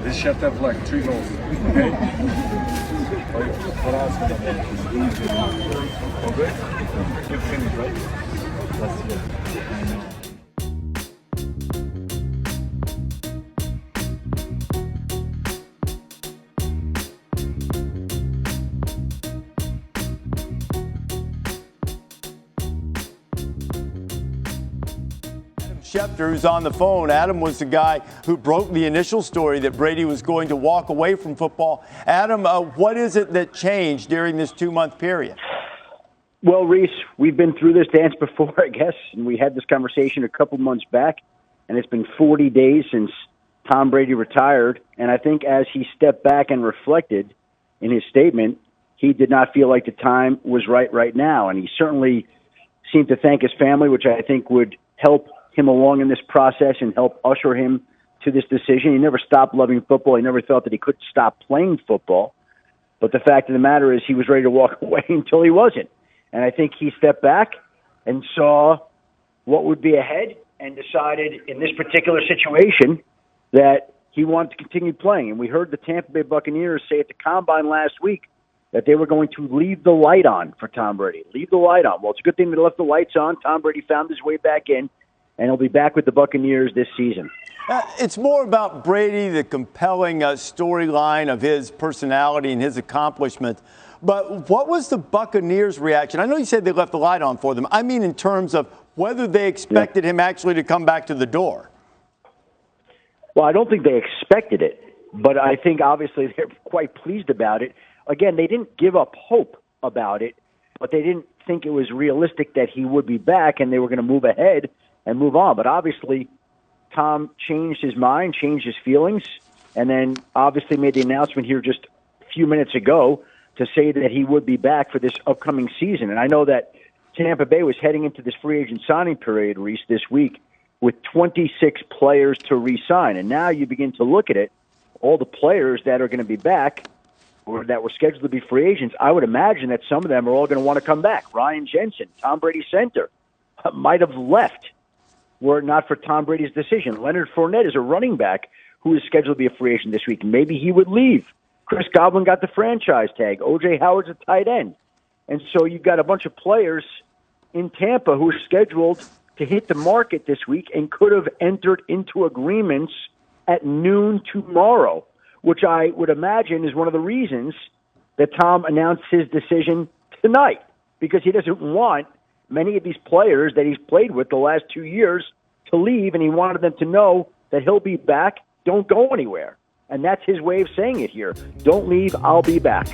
This Schefter flag, 3 goals. Okay? Okay? You finished, right? That's it. Schefter, who's on the phone. Adam was the guy who broke the initial story that Brady was going to walk away from football. Adam, what is it that changed during this 2-month period? Well, Reese, we've been through this dance before, I guess, and we had this conversation a couple months back, and it's been 40 days since Tom Brady retired, and I think as he stepped back and reflected in his statement, he did not feel like the time was right now, and he certainly seemed to thank his family, which I think would help him along in this process and help usher him to this decision. He never stopped loving football. He never felt that he couldn't stop playing football. But the fact of the matter is he was ready to walk away until he wasn't. And I think he stepped back and saw what would be ahead and decided in this particular situation that he wanted to continue playing. And we heard the Tampa Bay Buccaneers say at the Combine last week that they were going to leave the light on for Tom Brady. Leave the light on. Well, it's a good thing they left the lights on. Tom Brady found his way back in, and he'll be back with the Buccaneers this season. It's more about Brady, the compelling storyline of his personality and his accomplishment. But what was the Buccaneers' reaction? I know you said they left the light on for them. I mean in terms of whether they expected him actually to come back to the door. Well, I don't think they expected it, but I think obviously they're quite pleased about it. Again, they didn't give up hope about it, but they didn't think it was realistic that he would be back and they were going to move ahead and move on. But obviously, Tom changed his mind, changed his feelings, and then obviously made the announcement here just a few minutes ago to say that he would be back for this upcoming season. And I know that Tampa Bay was heading into this free agent signing period, Reese, this week with 26 players to re-sign. And now you begin to look at it, all the players that are going to be back or that were scheduled to be free agents, I would imagine that some of them are all going to want to come back. Ryan Jensen, Tom Brady center, might have left were it not for Tom Brady's decision. Leonard Fournette is a running back who is scheduled to be a free agent this week. Maybe he would leave. Chris Godwin got the franchise tag. O.J. Howard's a tight end. And so you've got a bunch of players in Tampa who are scheduled to hit the market this week and could have entered into agreements at noon tomorrow, which I would imagine is one of the reasons that Tom announced his decision tonight, because he doesn't want many of these players that he's played with the last 2 years to leave, and he wanted them to know that he'll be back. Don't go anywhere. And that's his way of saying it here. Don't leave, I'll be back.